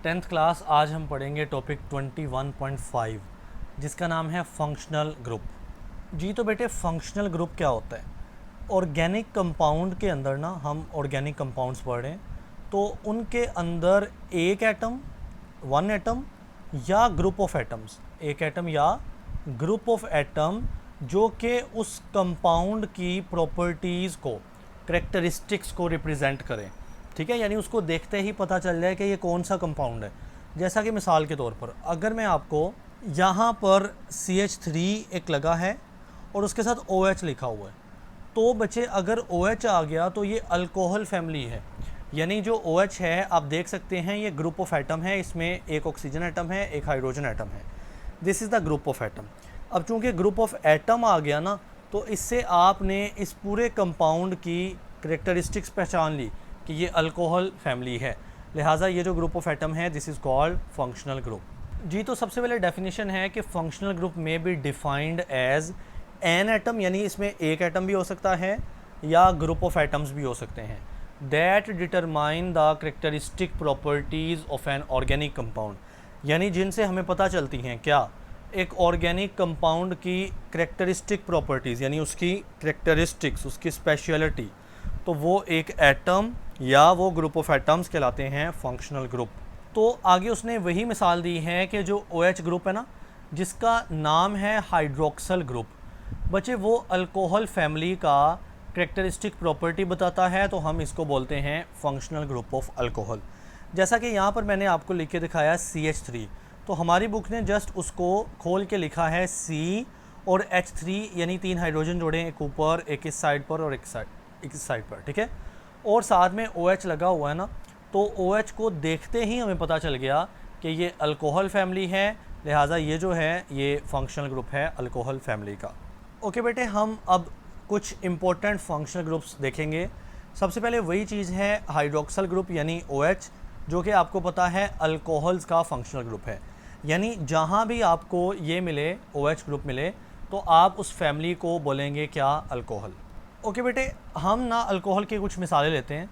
Tenth class. आज हम पढ़ेंगे टॉपिक 21.5 जिसका नाम है फंक्शनल ग्रुप। जी तो बेटे फंक्शनल ग्रुप क्या होता है? ऑर्गेनिक कंपाउंड के अंदर ना हम ऑर्गेनिक कंपाउंड्स पढ़ रहे हैं तो उनके अंदर एक एटम, वन एटम या ग्रुप ऑफ एटम्स, एक एटम या ग्रुप ऑफ एटम जो कि उस कंपाउंड की प्रॉपर्टीज़ को, करेक्टरिस्टिक्स को रिप्रेजेंट करें। ठीक है, यानी उसको देखते ही पता चल जाए कि ये कौन सा कंपाउंड है। जैसा कि मिसाल के तौर पर अगर मैं आपको यहाँ पर CH3 एक लगा है और उसके साथ OH लिखा हुआ है, तो बच्चे अगर OH आ गया तो ये अल्कोहल फैमिली है। यानी जो OH है आप देख सकते हैं ये ग्रुप ऑफ एटम है, इसमें एक ऑक्सीजन एटम है, एक हाइड्रोजन एटम है। This is the group of atom. अब चूंकि ग्रुप ऑफ एटम आ गया ना, तो इससे आपने इस पूरे कंपाउंड की करेक्टरिस्टिक्स पहचान ली कि ये अल्कोहल फैमिली है। लिहाजा ये जो ग्रुप ऑफ एटम है this is called functional group. जी तो सबसे पहले डेफिनेशन है कि फंक्शनल ग्रुप में be defined as an atom, यानी इसमें एक एटम भी हो सकता है या ग्रुप ऑफ एटम्स भी हो सकते हैं, that determine the characteristic properties of an organic compound, यानी जिनसे हमें पता चलती हैं क्या एक ऑर्गेनिक कंपाउंड की करेक्टरिस्टिक प्रॉपर्टीज़, यानी उसकी करेक्टरिस्टिक्स, उसकी स्पेशलिटी, तो वो एक एटम या वो ग्रुप ऑफ एटम्स कहलाते हैं फंक्शनल ग्रुप। तो आगे उसने वही मिसाल दी है कि जो OH ग्रुप है ना, जिसका नाम है हाइड्रोक्सल ग्रुप, बच्चे वो अल्कोहल फैमिली का करेक्टरिस्टिक प्रॉपर्टी बताता है, तो हम इसको बोलते हैं फंक्शनल ग्रुप ऑफ अल्कोहल। जैसा कि यहाँ पर मैंने आपको लिख के दिखाया CH3, तो हमारी बुक ने जस्ट उसको खोल के लिखा है C और H3, यानी 3 हाइड्रोजन जोड़े, एक ऊपर, एक इस साइड पर और एक इस साइड पर। ठीक है, और साथ में OH लगा हुआ है ना, तो OH को देखते ही हमें पता चल गया कि ये अल्कोहल फैमिली है, लिहाजा ये जो है ये फंक्शनल ग्रुप है अल्कोहल फैमिली का। ओके बेटे, हम अब कुछ इम्पोर्टेंट फंक्शनल ग्रुप्स देखेंगे। सबसे पहले वही चीज़ है हाइड्रोक्सल ग्रुप यानी OH, जो कि आपको पता है अल्कोहल्स का फंक्शनल ग्रुप है। यानी जहाँ भी आपको ये मिले, OH ग्रुप मिले, तो आप उस फैमिली को बोलेंगे क्या? अल्कोहल। ओके बेटे, हम ना अल्कोहल की कुछ मिसालें लेते हैं।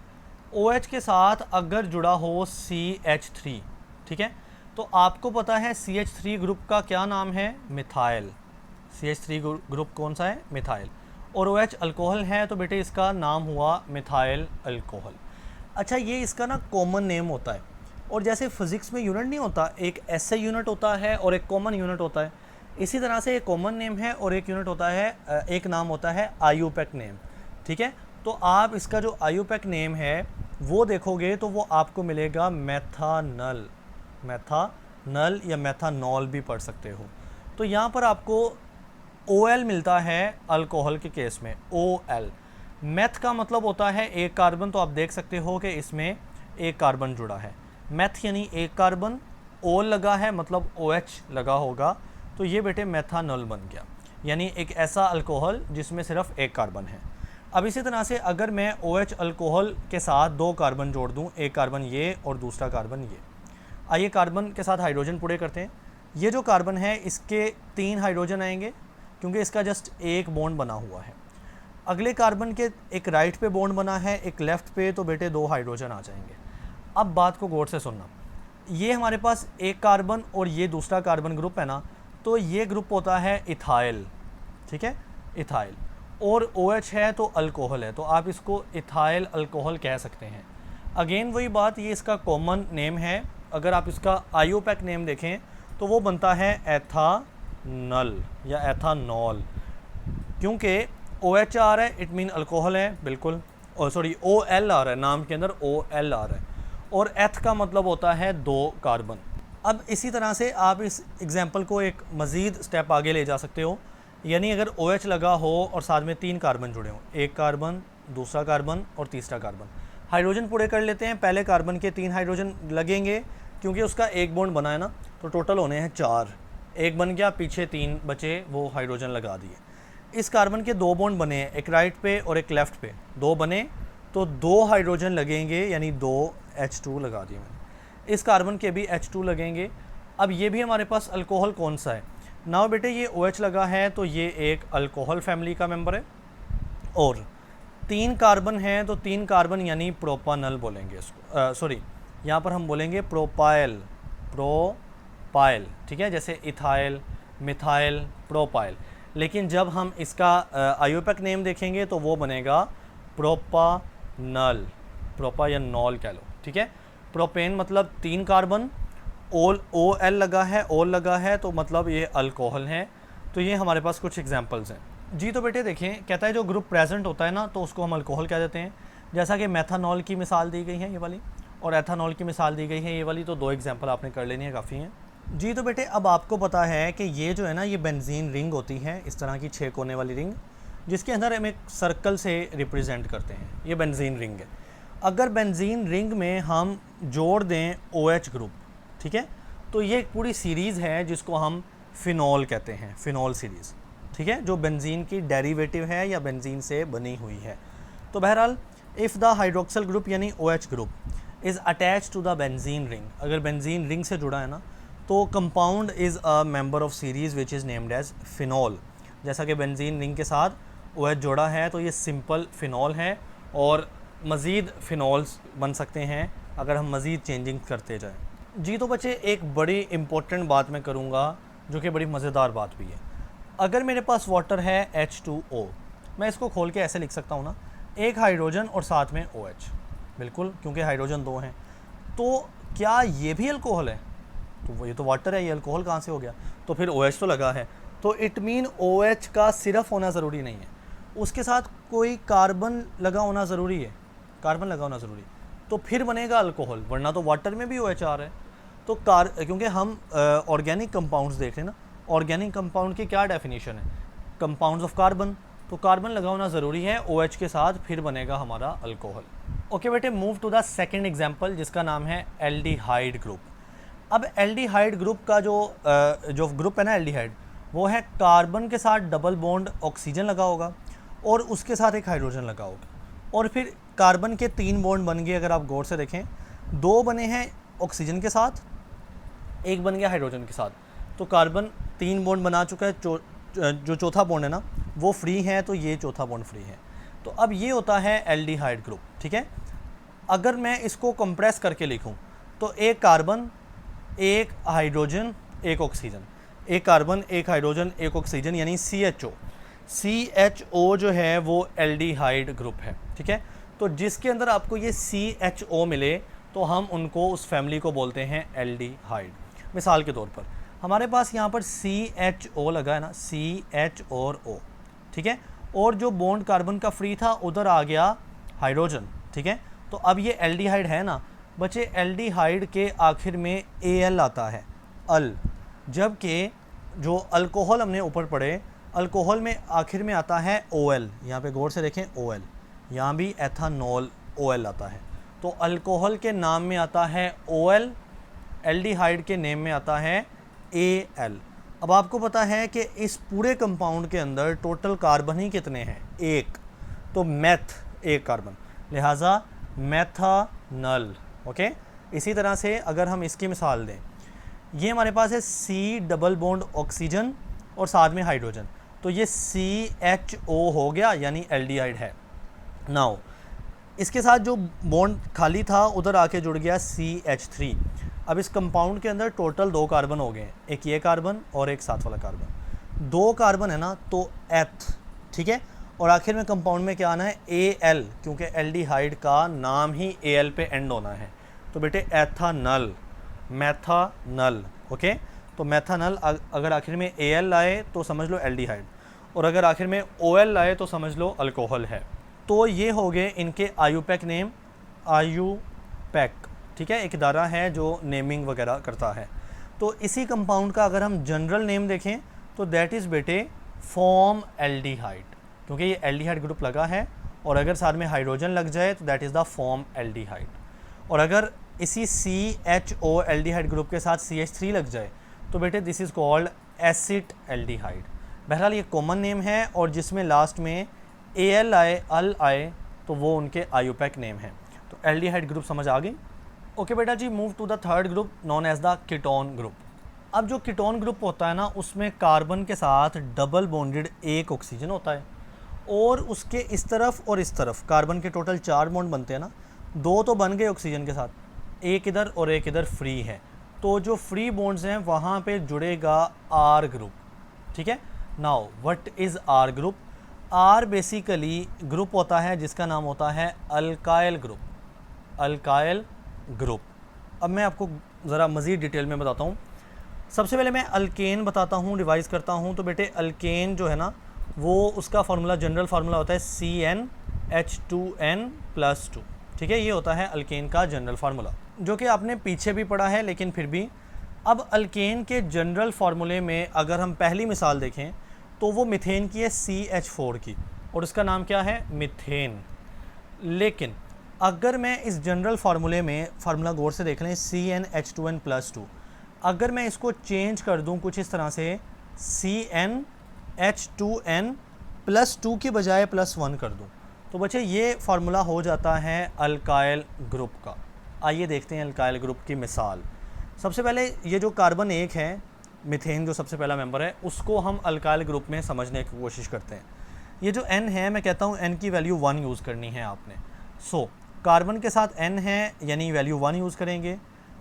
OH के साथ अगर जुड़ा हो CH3, ठीक है, तो आपको पता है CH3 ग्रुप का क्या नाम है? मिथाइल। CH3 ग्रुप कौन सा है? मिथाइल। और OH अल्कोहल है तो बेटे इसका नाम हुआ मिथाइल अल्कोहल। अच्छा, ये इसका ना कॉमन नेम होता है, और जैसे फिज़िक्स में यूनिट नहीं होता, एक SI यूनिट होता है और एक कॉमन यूनिट होता है, इसी तरह से एक कॉमन नेम है और एक यूनिट होता है, एक नाम होता है IUPAC नेम। ठीक है, तो आप इसका जो IUPAC नेम है वो देखोगे तो वो आपको मिलेगा मेथानल। मेथानल या मेथानॉल भी पढ़ सकते हो। तो यहाँ पर आपको OL मिलता है अल्कोहल के केस में, OL। मेथ का मतलब होता है एक कार्बन, तो आप देख सकते हो कि इसमें एक कार्बन जुड़ा है। मेथ यानी एक कार्बन, OL लगा है मतलब OH लगा होगा, तो ये बेटे मेथानॉल बन गया, यानी एक ऐसा अल्कोहल जिसमें सिर्फ एक कार्बन है। अब इसी तरह से अगर मैं OH अल्कोहल के साथ 2 कार्बन जोड़ दूं, एक कार्बन ये और दूसरा कार्बन ये, आइए कार्बन के साथ हाइड्रोजन पूरे करते हैं। ये जो कार्बन है इसके 3 हाइड्रोजन आएंगे क्योंकि इसका जस्ट एक बॉन्ड बना हुआ है। अगले कार्बन के एक राइट पे बॉन्ड बना है, एक लेफ़्ट पे, तो बेटे 2 हाइड्रोजन आ जाएंगे। अब बात को गौर से सुनना, ये हमारे पास एक कार्बन और ये दूसरा कार्बन ग्रुप है ना, तो ये ग्रुप होता है इथाइल। ठीक है, इथाइल। और OH है तो अल्कोहल है, तो आप इसको इथाइल अल्कोहल कह सकते हैं। अगेन वही बात, ये इसका कॉमन नेम है। अगर आप इसका IUPAC नेम देखें तो वो बनता है एथानल या एथानॉल, क्योंकि OH आ रहा है इट मीन अल्कोहल है, बिल्कुल। और सॉरी OL आ रहा है, नाम के अंदर OL आ रहा है, और एथ का मतलब होता है 2 कार्बन। अब इसी तरह से आप इस एग्जाम्पल को एक मज़ीद स्टेप आगे ले जा सकते हो, यानी अगर OH लगा हो और साथ में 3 कार्बन जुड़े हों, एक कार्बन, दूसरा कार्बन और तीसरा कार्बन, हाइड्रोजन पूरे कर लेते हैं। पहले कार्बन के 3 हाइड्रोजन लगेंगे क्योंकि उसका एक बॉन्ड बना है ना, तो टोटल होने हैं 4, एक बन गया, पीछे 3 बचे, वो हाइड्रोजन लगा दिए। इस कार्बन के 2 बॉन्ड बने हैं, एक राइट पे और एक लेफ़्ट पे, 2 बने, तो 2 हाइड्रोजन लगेंगे, यानी 2 H2 लगा दिए मैंने। इस कार्बन के भी H2 लगेंगे। अब ये भी हमारे पास अल्कोहल कौन सा है ना बेटे? ये OH लगा है तो ये एक अल्कोहल फैमिली का मेंबर है, और 3 कार्बन हैं तो 3 कार्बन यानी प्रोपानल बोलेंगे इसको, सॉरी यहाँ पर हम बोलेंगे प्रोपाइल, प्रोपाइल, ठीक है, जैसे इथाइल, मिथाइल, प्रोपाइल। लेकिन जब हम इसका आयुपैक नेम देखेंगे तो वो बनेगा प्रोपानल, प्रोपा या नॉल कह लो, ठीक है। प्रोपेन मतलब 3 कार्बन, ओ एल लगा है, ओल लगा है, तो मतलब ये अल्कोहल है। तो ये हमारे पास कुछ एग्जांपल्स हैं जी। तो बेटे देखें, कहता है जो ग्रुप प्रेजेंट होता है ना तो उसको हम अल्कोहल कह देते हैं। जैसा कि मेथानॉल की मिसाल दी गई है ये वाली, और एथानॉल की मिसाल दी गई है ये वाली। तो 2 एग्जांपल आपने कर लेनी है, काफ़ी हैं जी। तो बेटे अब आपको पता है कि ये जो है ना, ये बेंजीन रिंग होती है, इस तरह की 6 कोने वाली रिंग, जिसके अंदर हम एक सर्कल से रिप्रेजेंट करते हैं। ये बेंजीन रिंग है। अगर बेंजीन रिंग में हम जोड़ दें OH ग्रुप, ठीक है, तो ये एक पूरी सीरीज़ है जिसको हम फिनॉल कहते हैं, फिनॉल सीरीज़, ठीक है, जो बेंजीन की डेरिवेटिव है या बेंजीन से बनी हुई है। तो बहरहाल इफ़ द हाइड्रोक्सिल ग्रुप यानी OH group is attach to the benzene ring, अगर बेंजीन रिंग से जुड़ा है ना, तो compound is a member of series which is named as phenol. जैसा कि बेंजीन रिंग के साथ OH जोड़ा है तो ये सिंपल फिनॉल है, और मज़ीद फिनॉल्स बन सकते हैं अगर हम मज़ीद चेंजिंग करते जाएं जी। तो बच्चे एक बड़ी इंपॉर्टेंट बात मैं करूँगा जो कि बड़ी मज़ेदार बात भी है। अगर मेरे पास वाटर है H2O, मैं इसको खोल के ऐसे लिख सकता हूँ ना, एक हाइड्रोजन और साथ में OH, बिल्कुल, क्योंकि हाइड्रोजन 2 हैं। तो क्या ये भी अल्कोहल है? तो ये तो वाटर है, ये अल्कोहल कहाँ से हो गया? तो फिर OH तो लगा है, तो इट मीन OH का सिर्फ होना ज़रूरी नहीं है, उसके साथ कोई कार्बन लगा होना ज़रूरी है, कार्बन लगा होना ज़रूरी, तो फिर बनेगा अल्कोहल, वरना तो वाटर में भी OH आ रहा है। तो क्योंकि हम ऑर्गेनिक कंपाउंड्स देख रहे हैं ना, ऑर्गेनिक कंपाउंड की क्या डेफिनेशन है? कंपाउंड्स ऑफ कार्बन, तो कार्बन लगा होना ज़रूरी है OH के साथ, फिर बनेगा हमारा अल्कोहल। ओके बेटे, move to the second example जिसका नाम है एल्डिहाइड ग्रुप। अब एल्डिहाइड ग्रुप का जो ग्रुप है ना एल्डिहाइड, वो है कार्बन के साथ डबल बॉन्ड ऑक्सीजन लगा होगा और उसके साथ एक हाइड्रोजन लगा होगा, और फिर कार्बन के 3 बॉन्ड बन गए। अगर आप गौर से देखें, 2 बने हैं ऑक्सीजन के साथ, एक बन गया हाइड्रोजन के साथ, तो कार्बन 3 बॉन्ड बना चुका है। जो चौथा बॉन्ड है ना वो फ्री है, तो ये चौथा बॉन्ड फ्री है। तो अब ये होता है एल्डिहाइड ग्रुप, ठीक है। अगर मैं इसको कंप्रेस करके लिखूं तो एक कार्बन, एक हाइड्रोजन, एक ऑक्सीजन, एक कार्बन, एक हाइड्रोजन, एक ऑक्सीजन, यानी CHO जो है वो एल्डिहाइड ग्रुप है, ठीक है। तो जिसके अंदर आपको ये CHO मिले तो हम उनको, उस फैमिली को बोलते हैं एल्डिहाइड। मिसाल के तौर पर हमारे पास यहाँ पर CHO लगा है ना, CH और O, ठीक है, और जो बॉन्ड कार्बन का फ्री था उधर आ गया हाइड्रोजन, ठीक है। तो अब ये एल्डिहाइड है ना बच्चे, एल्डिहाइड के आखिर में Al आता है, अल, जबकि जो अल्कोहल हमने ऊपर पढ़े, अल्कोहल में आखिर में आता है OL। यहाँ पे गौर से देखें OL, यहाँ भी एथानॉल OL आता है। तो अल्कोहल के नाम में आता है OL, एल्डिहाइड के नेम में आता है Al। अब आपको पता है कि इस पूरे कंपाउंड के अंदर टोटल कार्बन ही कितने हैं? 1, तो मेथ 1 कार्बन, लिहाजा मेथानल। ओके, इसी तरह से अगर हम इसकी मिसाल दें, ये हमारे पास है C डबल बॉन्ड ऑक्सीजन और साथ में हाइड्रोजन, तो ये CHO हो गया, यानी एल्डिहाइड है। नाउ इसके साथ जो बॉन्ड खाली था उधर आके जुड़ गया CH3। अब इस कंपाउंड के अंदर टोटल 2 कार्बन हो गए, एक ये कार्बन और एक साथ वाला कार्बन। 2 कार्बन है ना, तो एथ, ठीक है, और आखिर में कंपाउंड में क्या आना है? Al, क्योंकि एल्डिहाइड का नाम ही Al पे एंड होना है। तो बेटे एथानल, मेथानल। ओके, तो मेथानल अगर आखिर में Al आए तो समझ लो एल्डिहाइड, और अगर आखिर में OL आए तो समझ लो अल्कोहल है। तो ये हो गए इनके आयुपैक नेम, आयुपैक, ठीक है, एक इदारा है जो नेमिंग वगैरह करता है। तो इसी कंपाउंड का अगर हम जनरल नेम देखें तो दैट इज़ बेटे फॉर्म एल्डिहाइड, क्योंकि ये एल्डिहाइड ग्रुप लगा है, और अगर साथ में हाइड्रोजन लग जाए तो that is the form aldehyde. और अगर इसी CHO एल्डिहाइड ग्रुप के साथ CH3 लग जाए तो बेटे this is called acid aldehyde. बहरहाल ये कॉमन नेम है, और जिसमें लास्ट में Al आए, अल आए, तो वो उनके आयुपैक नेम है। तो एल्डिहाइड ग्रुप समझ आ गई। ओके बेटा जी, move to the third group known as the ketone group. अब जो कीटोन ग्रुप होता है ना, उसमें कार्बन के साथ डबल बॉन्डेड एक ऑक्सीजन होता है, और उसके इस तरफ और इस तरफ कार्बन के टोटल 4 बॉन्ड बनते हैं ना, 2 तो बन गए ऑक्सीजन के साथ, एक इधर और एक इधर फ्री है, तो जो फ्री बॉन्ड्स हैं वहाँ पे जुड़ेगा आर ग्रुप। ठीक है, now what is R group? R basically group होता है जिसका नाम होता है अल्काइल ग्रुप। Alkyl group. अब मैं आपको ज़रा मज़ीद डिटेल में बताता हूँ। सबसे पहले मैं अल्केन बताता हूँ, रिवाइज़ करता हूँ। तो बेटे अल्केन जो है ना, वो उसका फार्मूला, जनरल फार्मूला होता है CnH2n+2। ठीक है, ये होता है अल्केन का जनरल फार्मूला, जो कि आपने पीछे भी पढ़ा है, लेकिन फिर भी। अब अल्केन के जनरल फार्मूले में अगर हम पहली मिसाल देखें तो वो मीथेन की है, CH4 की, और उसका नाम क्या है? मीथेन। लेकिन अगर मैं इस जनरल फार्मूले में, फार्मूला गौर से देख लें, CnH2n+2, अगर मैं इसको चेंज कर दूं कुछ इस तरह से, CnH2n+2 की बजाय +1 कर दूं, तो बच्चे ये फार्मूला हो जाता है अल्काइल ग्रुप का। आइए देखते हैं अल्काइल ग्रुप की मिसाल। सबसे पहले ये जो कार्बन 1 है, मीथेन जो सबसे पहला मेंबर है, उसको हम अल्काइल ग्रुप में समझने की कोशिश करते हैं। ये जो N है, मैं कहता हूँ N की वैल्यू 1 यूज़ करनी है आपने। सो कार्बन के साथ N है, यानी वैल्यू 1 यूज़ करेंगे।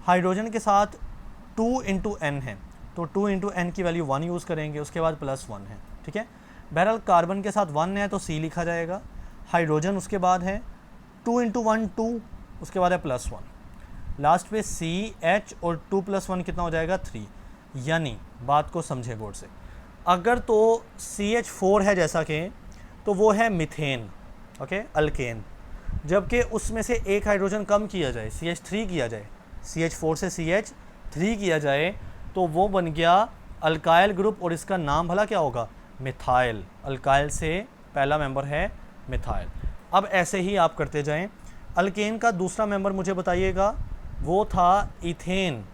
हाइड्रोजन के साथ 2 × N है, तो 2 × N की वैल्यू 1 यूज़ करेंगे, उसके बाद +1 है। ठीक है, बहरहाल कार्बन के साथ 1 है तो C लिखा जाएगा। हाइड्रोजन उसके बाद है 2 × 1 2, उसके बाद है +1, लास्ट पे CH, और 2 + 1 कितना हो जाएगा? 3। यानी बात को समझे गौर से, अगर तो CH4 है जैसा कि, तो वो है मीथेन, ओके, अल्केन। जबकि उसमें से एक हाइड्रोजन कम किया जाए, CH3 किया जाए, CH4 से CH3 किया जाए, तो वो बन गया अल्काइल ग्रुप, और इसका नाम भला क्या होगा? मिथाइल। अल्काइल से पहला मेंबर है मिथाइल। अब ऐसे ही आप करते जाएं। अल्केन का दूसरा मेंबर मुझे बताइएगा, वो था इथेन।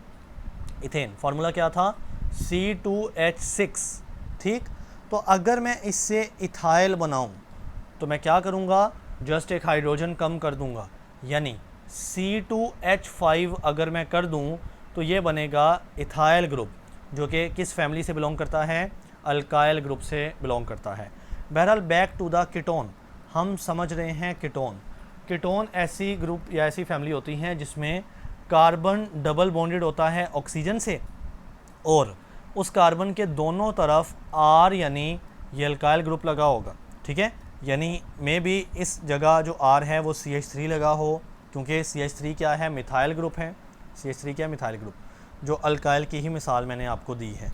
इथेन फार्मूला क्या था? C2H6। ठीक, तो अगर मैं इससे इथाइल बनाऊं तो मैं क्या करूंगा? जस्ट एक हाइड्रोजन कम कर दूंगा, यानी C2H5 अगर मैं कर दूं तो ये बनेगा इथाइल ग्रुप, जो कि किस फैमिली से बिलोंग करता है? अल्काइल ग्रुप से बिलोंग करता है। बहरहाल बैक टू द कीटोन, हम समझ रहे हैं कीटोन। कीटोन ऐसी ग्रुप या ऐसी फैमिली होती हैं जिसमें कार्बन डबल बॉन्डेड होता है ऑक्सीजन से, और उस कार्बन के दोनों तरफ R यानी ये अल्काइल ग्रुप लगा होगा। ठीक है, यानी मे बी इस जगह जो R है वो CH3 लगा हो, क्योंकि CH3 क्या है? मिथाइल ग्रुप है। CH3 क्या है? मिथाइल ग्रुप, जो अल्काइल की ही मिसाल मैंने आपको दी है।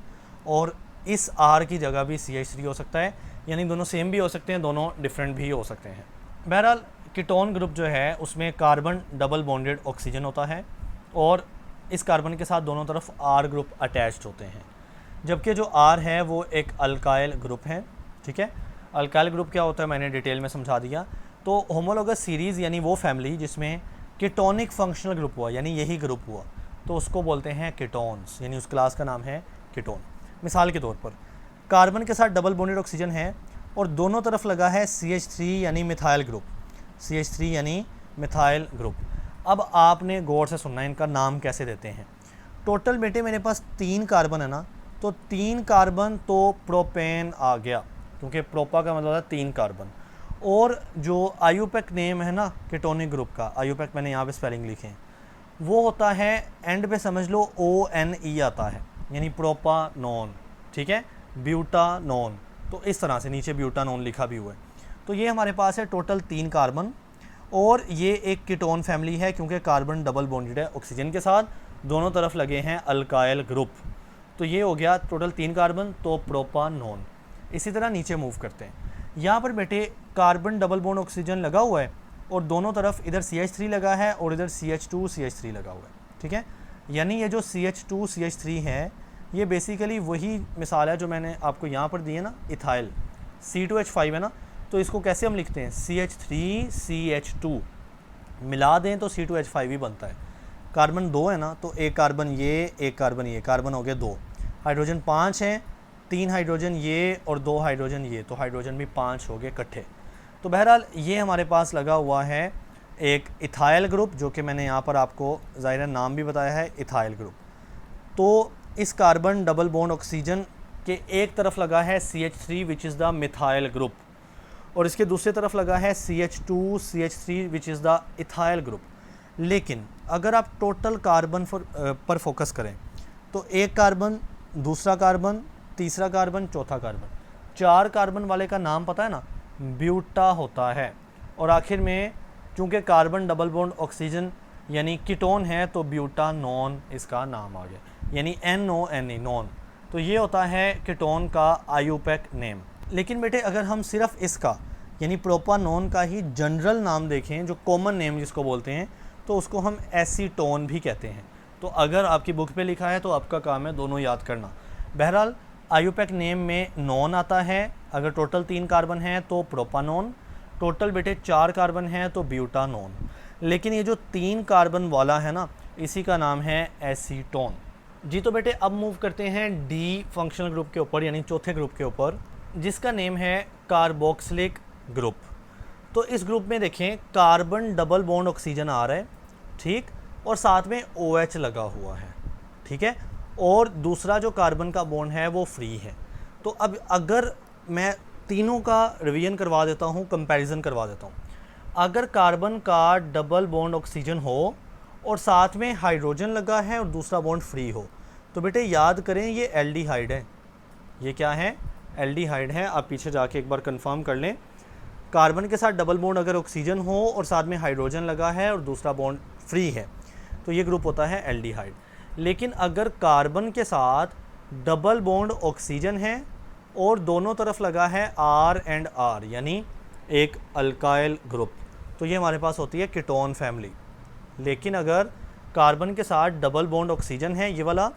और इस R की जगह भी CH3 हो सकता है, यानी दोनों सेम भी हो सकते हैं, दोनों डिफरेंट भी हो सकते हैं। बहरहाल कीटोन ग्रुप जो है उसमें कार्बन डबल बॉन्डेड ऑक्सीजन होता है, और इस कार्बन के साथ दोनों तरफ R ग्रुप अटैच्ड होते हैं, जबकि जो R है वो एक अल्काइल ग्रुप है। ठीक है, अल्काइल ग्रुप क्या होता है मैंने डिटेल में समझा दिया। तो होमोलोगस सीरीज़ यानी वो फैमिली जिसमें कीटोनिक फंक्शनल ग्रुप हुआ, यानी यही ग्रुप हुआ, तो उसको बोलते हैं कीटोन्स, यानी उस क्लास का नाम है कीटोन। मिसाल के तौर पर कार्बन के साथ डबल बॉन्डेड ऑक्सीजन है और दोनों तरफ लगा है CH3 यानी मिथाइल ग्रुप। CH3 यानी मिथाइल ग्रुप। अब आपने गौर से सुनना है इनका नाम कैसे देते हैं। टोटल बेटे मेरे पास 3 कार्बन है ना, तो 3 कार्बन तो प्रोपेन आ गया, क्योंकि प्रोपा का मतलब है 3 कार्बन। और जो आयुपेक नेम है ना कीटोनिक ग्रुप का, आयुपेक मैंने यहाँ पे स्पेलिंग लिखे हैं, वो होता है एंड पे समझ लो ONE आता है, यानी प्रोपानोन। ठीक है, ब्यूटानोन, तो इस तरह से नीचे ब्यूटानोन लिखा भी हुआ है। तो ये हमारे पास है टोटल 3 कार्बन, और ये एक कीटोन फैमिली है क्योंकि कार्बन डबल बॉन्डेड है ऑक्सीजन के साथ, दोनों तरफ लगे हैं अल्काइल ग्रुप। तो ये हो गया टोटल 3 कार्बन, तो प्रोपानोन। इसी तरह नीचे मूव करते हैं। यहाँ पर बेटे कार्बन डबल बॉन्ड ऑक्सीजन लगा हुआ है, और दोनों तरफ इधर CH3 लगा है और इधर CH2 CH3 लगा हुआ है। ठीक है, यानी ये जो CH2 CH3 है, ये बेसिकली वही मिसाल है जो मैंने आपको यहाँ पर दी है ना, इथाइल। C2H5 है ना, तो इसको कैसे हम लिखते हैं? CH3 CH2 मिला दें तो C2H5 ही बनता है। कार्बन 2 है ना, तो एक कार्बन ये, एक कार्बन ये, कार्बन हो गया 2। हाइड्रोजन 5 हैं, 3 हाइड्रोजन ये और 2 हाइड्रोजन ये, तो हाइड्रोजन भी 5 हो गए इकट्ठे। तो बहरहाल ये हमारे पास लगा हुआ है एक इथाइल ग्रुप, जो कि मैंने यहाँ पर आपको ज़ाहिर नाम भी बताया है, इथाइल ग्रुप। तो इस कार्बन डबल बॉन्ड ऑक्सीजन के एक तरफ लगा है CH3 which is the methyl group, और इसके दूसरी तरफ लगा है CH2 CH3 which is the ethyl group. लेकिन अगर आप टोटल कार्बन पर फोकस करें तो एक कार्बन, दूसरा कार्बन, तीसरा कार्बन, चौथा कार्बन, 4 कार्बन वाले का नाम पता है ना, ब्यूटा होता है। और आखिर में चूँकि कार्बन डबल बॉन्ड ऑक्सीजन यानी कीटोन है तो ब्यूटानॉन इसका नाम आ गया, यानी NONE नॉन। तो ये होता है कीटोन का आईयूपैक नेम। लेकिन बेटे अगर हम सिर्फ इसका यानी प्रोपानॉन का ही जनरल नाम देखें, जो कॉमन नेम जिसको बोलते हैं, तो उसको हम एसीटोन भी कहते हैं। तो अगर आपकी बुक पे लिखा है तो आपका काम है दोनों याद करना। बहरहाल आईयूपैक नेम में नॉन आता है, अगर टोटल 3 कार्बन हैं तो प्रोपानॉन, टोटल बेटे 4 कार्बन हैं तो ब्यूटानॉन। लेकिन ये जो 3 कार्बन वाला है ना, इसी का नाम है एसीटोन। जी तो बेटे अब मूव करते हैं डी फंक्शनल ग्रुप के ऊपर, यानी चौथे ग्रुप के ऊपर, जिसका नेम है कार्बोक्सिलिक ग्रुप। तो इस ग्रुप में देखें कार्बन डबल बॉन्ड ऑक्सीजन आ रहा है, ठीक, और साथ में OH लगा हुआ है, ठीक है, और दूसरा जो कार्बन का बॉन्ड है वो फ्री है। तो अब अगर मैं तीनों का रिवीजन करवा देता हूँ, कंपैरिजन करवा देता हूँ। अगर कार्बन का डबल बॉन्ड ऑक्सीजन हो और साथ में हाइड्रोजन लगा है और दूसरा बॉन्ड फ्री हो, तो बेटे याद करें ये एल्डिहाइड है। ये क्या है? एल्डिहाइड है। आप पीछे जाके एक बार कंफर्म कर लें। कार्बन के साथ डबल बॉन्ड अगर ऑक्सीजन हो और साथ में हाइड्रोजन लगा है और दूसरा बॉन्ड फ्री है, तो ये ग्रुप होता है एल्डिहाइड। लेकिन अगर कार्बन के साथ डबल बॉन्ड ऑक्सीजन है और दोनों तरफ लगा है R एंड R, यानी एक अल्काइल ग्रुप, तो ये हमारे पास होती है कीटोन फैमिली। लेकिन अगर कार्बन के साथ डबल बॉन्ड ऑक्सीजन है ये वाला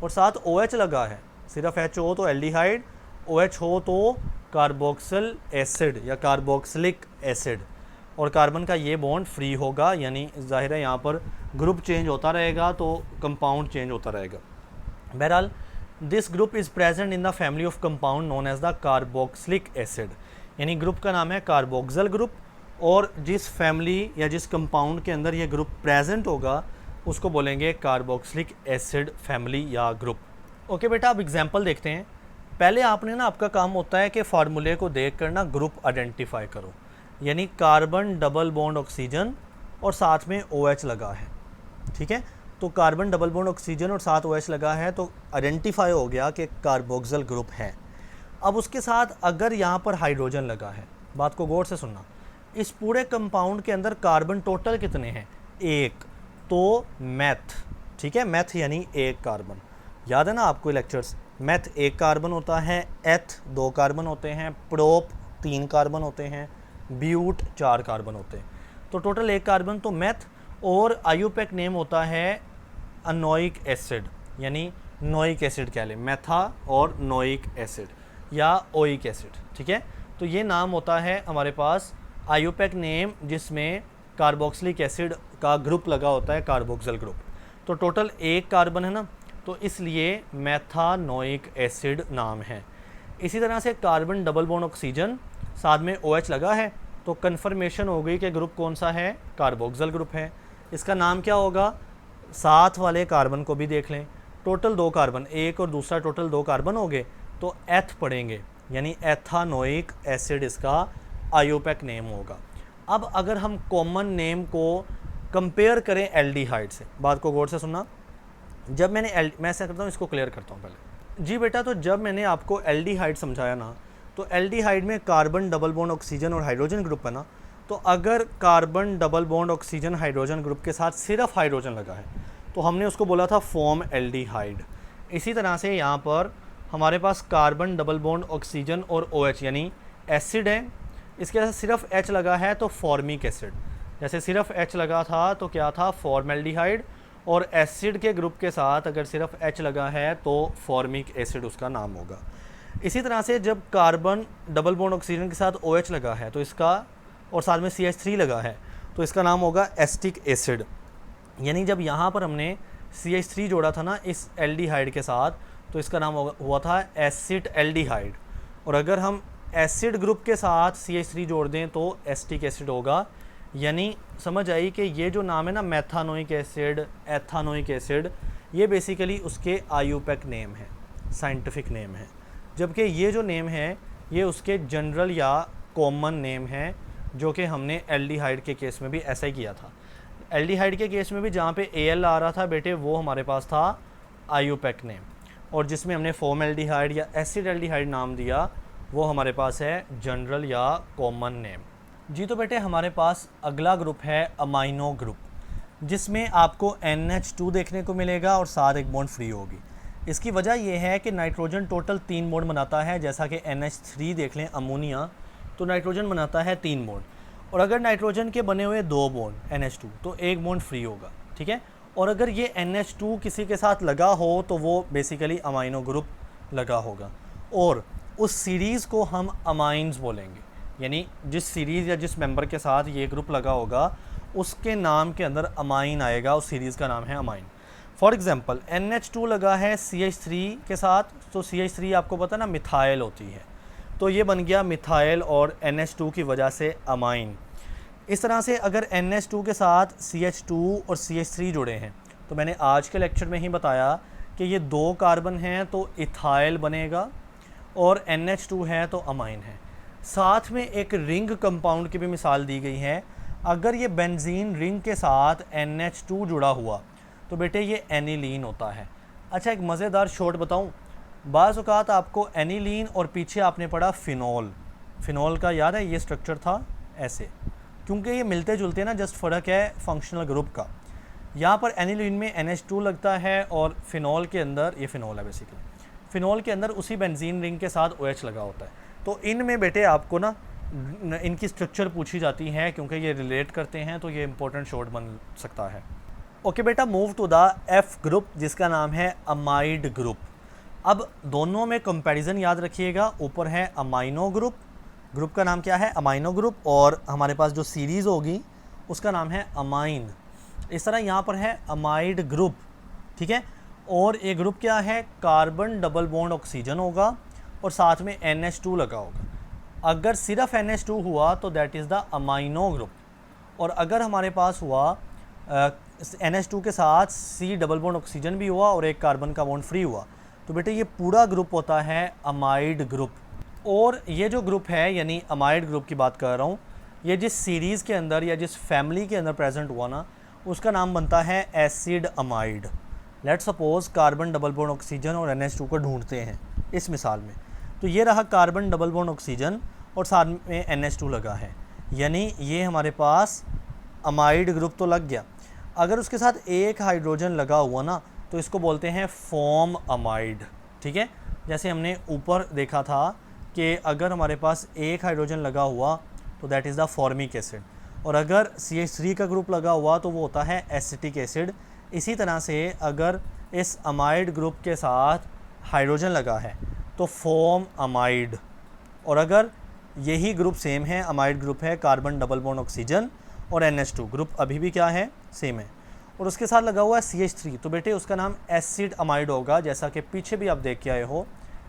और साथ OH लगा है, सिर्फ H हो तो एल्डिहाइड, OH हो तो कार्बोक्सिल एसिड या कार्बोक्सिलिक एसिड, और कार्बन का ये बॉन्ड फ्री होगा, यानी जाहिर है यहाँ पर ग्रुप चेंज होता रहेगा तो कंपाउंड चेंज होता रहेगा। बहरहाल this group is present in the family of compound known as the carboxylic acid, यानी ग्रुप का नाम है कार्बोक्सिल ग्रुप, और जिस फैमिली या जिस कंपाउंड के अंदर ये ग्रुप प्रेजेंट होगा उसको बोलेंगे कार्बोक्सिलिक एसिड फैमिली या ग्रुप। ओके बेटा, अब एग्जांपल देखते हैं। पहले आपने ना, आपका काम होता है कि फार्मूले को देख कर ना ग्रुप आइडेंटिफाई करो, यानी कार्बन डबल बॉन्ड ऑक्सीजन और साथ में OH लगा है, ठीक है। तो कार्बन डबल बॉन्ड ऑक्सीजन और साथ OH लगा है तो आइडेंटिफाई हो गया कि कार्बोक्सिल ग्रुप है। अब उसके साथ अगर यहाँ पर हाइड्रोजन लगा है, बात को गौर से सुनना, इस पूरे कंपाउंड के अंदर कार्बन टोटल कितने हैं? 1, तो मैथ, ठीक है, मैथ यानी 1 कार्बन। याद है ना आपको लेक्चर्स, मैथ 1 कार्बन होता है, एथ 2 कार्बन होते हैं, प्रोप 3 कार्बन होते हैं, ब्यूट 4 कार्बन होते हैं, तो टोटल 1 कार्बन तो मैथ। और आईयूपैक नेम होता है अनोइक एसिड, यानी नोइक एसिड कह लें, मेथा और नोइक एसिड या ओइक एसिड, ठीक है। तो ये नाम होता है हमारे पास आईयूपैक नेम जिसमें कार्बोक्सिलिक एसिड का ग्रुप लगा होता है, कार्बोक्सिल ग्रुप। तो टोटल 1 कार्बन है ना, तो इसलिए मेथानोइक एसिड नाम है। इसी तरह से कार्बन डबल बॉन्ड ऑक्सीजन, साथ में OH लगा है, तो कन्फर्मेशन हो गई कि ग्रुप कौन सा है? कार्बोक्सिल ग्रुप है। इसका नाम क्या होगा? साथ वाले कार्बन को भी देख लें, टोटल 2 कार्बन, एक और दूसरा टोटल 2 कार्बन हो गए, तो एथ पढ़ेंगे, यानी एथानोइक एसिड इसका आईयूपैक नेम होगा। अब अगर हम कॉमन नेम को कंपेयर करें एल्डिहाइड से, बात को गौर से सुनना। जब मैं ऐसा करता हूँ, इसको क्लियर करता हूँ पहले। जी बेटा, तो जब मैंने आपको एल्डिहाइड समझाया ना, तो एल्डिहाइड में कार्बन डबल बॉन्ड ऑक्सीजन और हाइड्रोजन ग्रुप है ना, तो अगर carbon double bond oxygen hydrogen group के साथ सिर्फ हाइड्रोजन लगा है तो हमने उसको बोला था फॉर्म एल्डिहाइड। इसी तरह से यहाँ पर हमारे पास कार्बन डबल बॉन्ड ऑक्सीजन और OH यानी एसिड है, इसके साथ सिर्फ H लगा है तो फॉर्मिक एसिड। जैसे सिर्फ H लगा था तो क्या था? फॉर्मेल्डिहाइड। और एसिड के ग्रुप के साथ अगर सिर्फ H लगा है तो फॉर्मिक एसिड उसका नाम होगा। इसी तरह से जब कार्बन डबल बॉन्ड ऑक्सीजन के साथ OH लगा है तो इसका, और साथ में CH3 लगा है तो इसका नाम होगा एसिटिक एसिड। यानी जब यहाँ पर हमने CH3 जोड़ा था ना इस एल्डिहाइड के साथ, तो इसका नाम हुआ था एसिड एल्डिहाइड। और अगर हम एसिड ग्रुप के साथ CH3 जोड़ दें तो एसिटिक एसिड होगा। यानी समझ आई कि ये जो नाम है ना, मेथानोइक एसिड, एथानोइक एसिड, ये बेसिकली उसके आईयूपैक नेम है, साइंटिफिक नेम है। जबकि ये जो नेम है ये उसके जनरल या कॉमन नेम है, जो कि हमने एल्डिहाइड के केस में भी ऐसा ही किया था। एल्डिहाइड के केस में भी जहाँ पे Al आ रहा था बेटे वो हमारे पास था आईयूपैक नेम, और जिसमें हमने फॉर्मल्डिहाइड या एसिड एल्डिहाइड नाम दिया वो हमारे पास है जनरल या कॉमन नेम। जी तो बेटे हमारे पास अगला ग्रुप है अमाइनो ग्रुप, जिसमें आपको NH2 देखने को मिलेगा और साथ एक बॉन्ड फ्री होगी। इसकी वजह यह है कि नाइट्रोजन टोटल 3 बॉन्ड बनाता है, जैसा कि NH3 देख लें अमोनिया, तो नाइट्रोजन बनाता है 3 बॉन्ड, और अगर नाइट्रोजन के बने हुए 2 बॉन्ड NH2 तो एक बॉन्ड फ्री होगा, ठीक है। और अगर ये NH2 किसी के साथ लगा हो तो वो बेसिकली अमाइनो ग्रुप लगा होगा, और उस सीरीज़ को हम अमाइंस बोलेंगे, यानी जिस सीरीज़ या जिस मेंबर के साथ ये ग्रुप लगा होगा उसके नाम के अंदर अमाइन आएगा, उस सीरीज़ का नाम है अमाइन। फॉर एग्ज़ाम्पल NH2 लगा है CH3 के साथ, तो CH3 आपको पता ना मिथाइल होती है, तो ये बन गया मिथाइल और NH2 की वजह से अमाइन। इस तरह से अगर NH2 के साथ CH2 और CH3 जुड़े हैं, तो मैंने आज के लेक्चर में ही बताया कि ये 2 कार्बन हैं तो इथाइल बनेगा, और NH2 है तो अमाइन है। साथ में एक रिंग कंपाउंड की भी मिसाल दी गई है, अगर ये बेंजीन रिंग के साथ NH2 जुड़ा हुआ तो बेटे ये एनिलीन होता है। अच्छा एक मज़ेदार शॉर्ट बताऊं, बाज़ औक़ात आपको एनिलीन और पीछे आपने पढ़ा फिनॉल का याद है, ये स्ट्रक्चर था ऐसे, क्योंकि ये मिलते जुलते ना, जस्ट फ़र्क है फंक्शनल ग्रुप का। यहाँ पर एनिलीन में NH2 लगता है और फिनॉल के अंदर, ये फिनॉल है बेसिकली, फिनॉल के अंदर उसी बेंजीन रिंग के साथ OH लगा होता है। तो इनमें बेटे आपको ना इनकी स्ट्रक्चर पूछी जाती है, क्योंकि ये रिलेट करते हैं, तो ये इंपॉर्टेंट शॉर्ट बन सकता है। ओके बेटा, move to the F group, जिसका नाम है अमाइड ग्रुप। अब दोनों में कंपैरिजन याद रखिएगा, ऊपर है अमाइनो ग्रुप, ग्रुप का नाम क्या है अमाइनो ग्रुप, और हमारे पास जो सीरीज़ होगी उसका नाम है अमाइन। इस तरह यहाँ पर है अमाइड ग्रुप, ठीक है। और ये ग्रुप क्या है, कार्बन डबल बॉन्ड ऑक्सीजन होगा और साथ में NH2 लगा होगा। अगर सिर्फ NH2 हुआ तो that is the amino group, और अगर हमारे पास हुआ NH2 के साथ C डबल बॉन्ड ऑक्सीजन भी हुआ और एक कार्बन का बॉन्ड फ्री हुआ, तो बेटे ये पूरा ग्रुप होता है अमाइड ग्रुप। और ये जो ग्रुप है, यानी अमाइड ग्रुप की बात कर रहा हूँ, ये जिस सीरीज़ के अंदर या जिस फैमिली के अंदर प्रेजेंट हुआ ना, उसका नाम बनता है acid amide. Let suppose carbon double bond oxygen और NH2 को ढूंढते हैं इस मिसाल में, तो ये रहा कार्बन डबल बॉन्ड ऑक्सीजन और साथ में NH2 लगा है, यानी ये हमारे पास अमाइड ग्रुप तो लग गया। अगर उसके साथ एक हाइड्रोजन लगा हुआ ना, तो इसको बोलते हैं फॉर्म अमाइड, ठीक है। जैसे हमने ऊपर देखा था कि अगर हमारे पास एक हाइड्रोजन लगा हुआ तो that is the formic acid, और अगर CH3 का ग्रुप लगा हुआ तो वो होता है एसिटिक एसिड। इसी तरह से अगर इस अमाइड ग्रुप के साथ हाइड्रोजन लगा है तो फॉर्म अमाइड, और अगर यही ग्रुप सेम है, अमाइड ग्रुप है कार्बन डबल बॉन्ड ऑक्सीजन और NH2 ग्रुप अभी भी क्या है, सेम है, और उसके साथ लगा हुआ है CH3, तो बेटे उसका नाम एसिड अमाइड होगा, जैसा कि पीछे भी आप देख के आए हो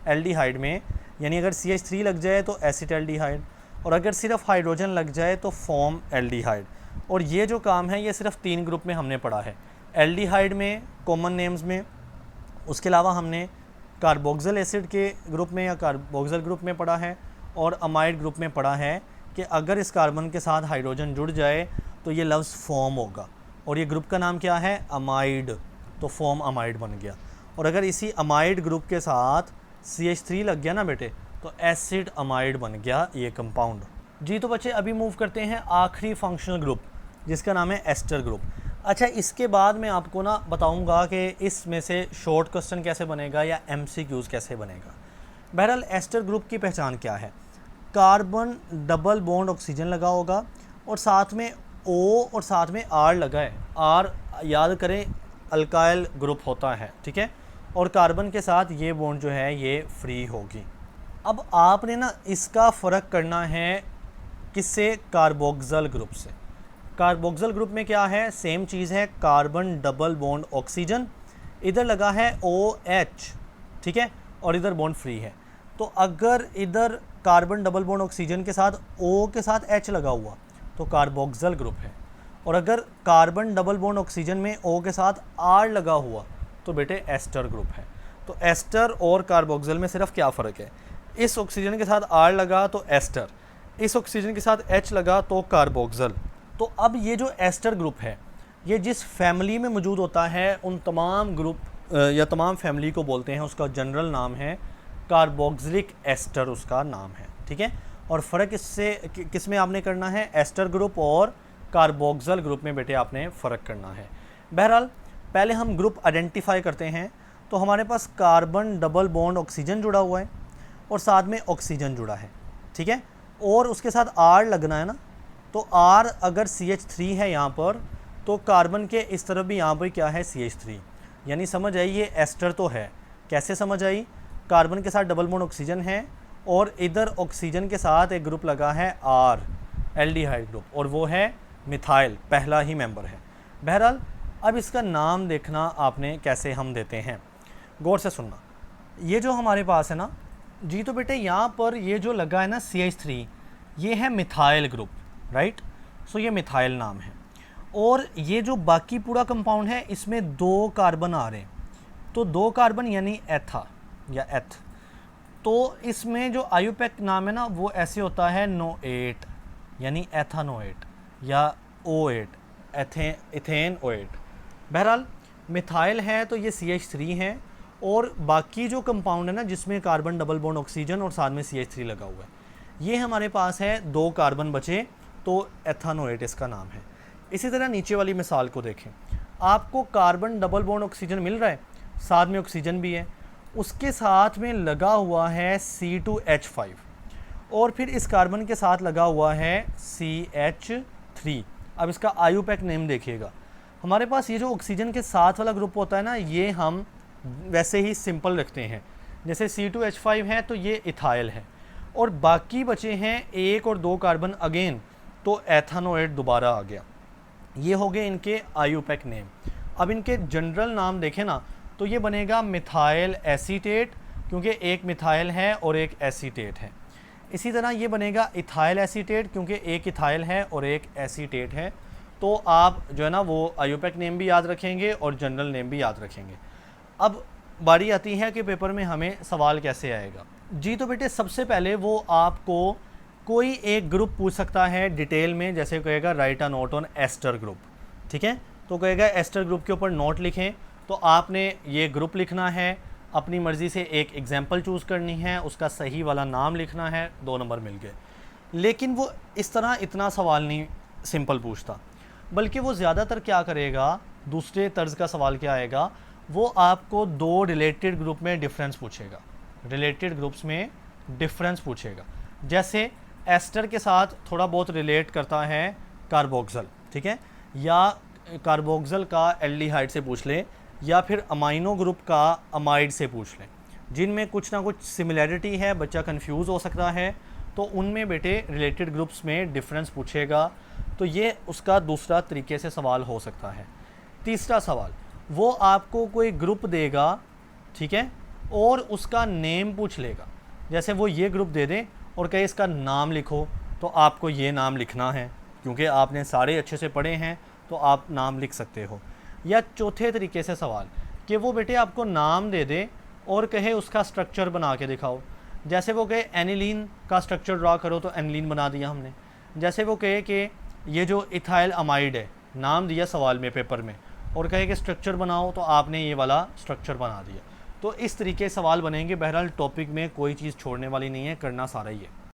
एल्डिहाइड में, यानी अगर CH3 लग जाए तो एसिड एल्डिहाइड, और अगर सिर्फ हाइड्रोजन लग जाए तो फॉर्म एल्डिहाइड। और ये जो काम है ये सिर्फ 3 ग्रुप में हमने पढ़ा है, एल्डिहाइड में कॉमन नेम्स में, उसके अलावा हमने कार्बोक्सिल एसिड के ग्रुप में या कार्बोक्सिल ग्रुप में पढ़ा है, और अमाइड ग्रुप में पढ़ा है कि अगर इस कार्बन के साथ हाइड्रोजन जुड़ जाए तो ये लफ्ज़ फॉर्म होगा, और ये ग्रुप का नाम क्या है अमाइड, तो फॉर्म अमाइड बन गया। और अगर इसी अमाइड ग्रुप के साथ CH3 लग गया ना बेटे, तो एसिड अमाइड बन गया ये कंपाउंड। जी तो बच्चे अभी मूव करते हैं आखिरी फंक्शनल ग्रुप, जिसका नाम है एस्टर ग्रुप। अच्छा इसके बाद मैं आपको ना बताऊंगा कि इसमें से शॉर्ट क्वेश्चन कैसे बनेगा या MCQs कैसे बनेगा। बहरहाल एस्टर ग्रुप की पहचान क्या है, कार्बन डबल बॉन्ड ऑक्सीजन लगा होगा और साथ में O और साथ में R लगा है, R याद करें अल्काइल ग्रुप होता है, ठीक है, और कार्बन के साथ ये बॉन्ड जो है ये फ्री होगी। अब आपने ना इसका फ़र्क करना है किससे, कार्बोक्सिल ग्रुप से। कार्बोक्सिल ग्रुप में क्या है, सेम चीज़ है, कार्बन डबल बॉन्ड ऑक्सीजन, इधर लगा है OH, ठीक है, और इधर बॉन्ड फ्री है। तो अगर इधर कार्बन डबल बॉन्ड ऑक्सीजन के साथ O के साथ H लगा हुआ तो कार्बोक्सिल ग्रुप है, और अगर कार्बन डबल बॉन्ड ऑक्सीजन में O के साथ R लगा हुआ तो बेटे एस्टर ग्रुप है। तो एस्टर और कार्बोक्सिल में सिर्फ क्या फ़र्क है, इस ऑक्सीजन के साथ R लगा तो एस्टर, इस ऑक्सीजन के साथ H लगा तो कार्बोक्सिल। तो अब ये जो एस्टर ग्रुप है ये जिस फैमिली में मौजूद होता है उन तमाम ग्रुप या तमाम फैमिली को बोलते हैं, उसका जनरल नाम है कार्बोक्सिलिक एस्टर, उसका नाम है। ठीक है, और फ़र्क इससे किस में आपने करना है, एस्टर ग्रुप और कार्बोक्सिल ग्रुप में बेटे आपने फ़र्क करना है। बहरहाल पहले हम ग्रुप आइडेंटिफाई करते हैं। तो हमारे पास कार्बन डबल बॉन्ड ऑक्सीजन जुड़ा हुआ है और साथ में ऑक्सीजन जुड़ा है। ठीक है, और उसके साथ R लगना है ना, तो R अगर CH3 है यहाँ पर, तो कार्बन के इस तरफ भी यहाँ पर क्या है, CH3, यानी समझ आई ये एस्टर तो है। कैसे समझ आई, कार्बन के साथ डबल बॉन्ड ऑक्सीजन है और इधर ऑक्सीजन के साथ एक ग्रुप लगा है R, एल्डिहाइड ग्रुप, और वो है मिथाइल, पहला ही मेंबर है। बहरहाल अब इसका नाम देखना आपने कैसे हम देते हैं, गौर से सुनना। ये जो हमारे पास है ना जी, तो बेटे यहाँ पर ये जो लगा है ना CH3, ये है मिथाइल ग्रुप, राइट। सो ये मिथाइल नाम है। और ये जो बाकी पूरा कंपाउंड है इसमें 2 कार्बन आ रहे हैं, तो 2 कार्बन यानी एथा या एथ। तो इसमें जो आयुपैक नाम है ना वो ऐसे होता है NO8, यानी एथानोएट या O8, इथेन O8। बहरहाल मिथाइल है तो ये CH3 है, और बाकी जो कंपाउंड है ना जिसमें कार्बन डबल बॉन्ड ऑक्सीजन और साथ में CH3 लगा हुआ है, ये हमारे पास है 2 कार्बन बचे, तो एथानोएट इसका नाम है। इसी तरह नीचे वाली मिसाल को देखें, आपको कार्बन डबल बॉन्ड ऑक्सीजन मिल रहा है, साथ में ऑक्सीजन भी है, उसके साथ में लगा हुआ है C2H5 और फिर इस कार्बन के साथ लगा हुआ है CH3। अब इसका आयुपैक नेम देखिएगा। हमारे पास ये जो ऑक्सीजन के साथ वाला ग्रुप होता है ना, ये हम वैसे ही सिंपल रखते हैं, जैसे C2H5 है तो ये इथाइल है, और बाकी बचे हैं 1 और 2 कार्बन अगेन, तो एथानोएट दोबारा आ गया। ये हो गए इनके आयुपैक नेम। अब इनके जनरल नाम देखें ना, तो ये बनेगा मिथाइल एसीटेट, क्योंकि एक मिथाइल है और एक एसीटेट है। इसी तरह ये बनेगा इथाइल एसीटेट, क्योंकि एक इथाइल है और एक एसीटेट है। तो आप जो है ना वो आयुपैक नेम भी याद रखेंगे और जनरल नेम भी याद रखेंगे। अब बारी आती है कि पेपर में हमें सवाल कैसे आएगा जी। तो बेटे सबसे पहले वो आपको कोई एक ग्रुप पूछ सकता है डिटेल में, जैसे कहेगा write a note on ester group. ठीक है, तो कहेगा एस्टर ग्रुप के ऊपर नोट लिखें, तो आपने ये ग्रुप लिखना है, अपनी मर्ज़ी से एक एग्जाम्पल चूज़ करनी है, उसका सही वाला नाम लिखना है, 2 नंबर मिल गए। लेकिन वो इस तरह इतना सवाल नहीं सिंपल पूछता, बल्कि वो ज़्यादातर क्या करेगा, दूसरे तर्ज का सवाल क्या आएगा, वो आपको 2 रिलेटेड ग्रुप में डिफरेंस पूछेगा, रिलेटेड ग्रुप्स में डिफरेंस पूछेगा। जैसे एस्टर के साथ थोड़ा बहुत रिलेट करता है कार्बोक्सिल, ठीक है, या कार्बोक्सिल का एल्डिहाइड से पूछ ले, या फिर अमाइनो ग्रुप का अमाइड से पूछ लें, जिनमें कुछ ना कुछ सिमिलैरिटी है, बच्चा कंफ्यूज हो सकता है, तो उनमें बेटे रिलेटेड ग्रुप्स में डिफरेंस पूछेगा। तो ये उसका दूसरा तरीके से सवाल हो सकता है। तीसरा सवाल, वो आपको कोई ग्रुप देगा, ठीक है, और उसका नेम पूछ लेगा। जैसे वो ये ग्रुप दे दे और कहे इसका नाम लिखो, तो आपको ये नाम लिखना है, क्योंकि आपने सारे अच्छे से पढ़े हैं तो आप नाम लिख सकते हो। या चौथे तरीके से सवाल कि वो बेटे आपको नाम दे दे और कहे उसका स्ट्रक्चर बना के दिखाओ। जैसे वो कहे एनिलीन का स्ट्रक्चर ड्रा करो, तो एनिलीन बना दिया हमने। जैसे वो कहे कि ये जो इथाइल अमाइड है, नाम दिया सवाल में पेपर में, और कहे कि स्ट्रक्चर बनाओ, तो आपने ये वाला स्ट्रक्चर बना दिया। तो इस तरीके सवाल बनेंगे। बहरहाल टॉपिक में कोई चीज़ छोड़ने वाली नहीं है, करना सारा ही है।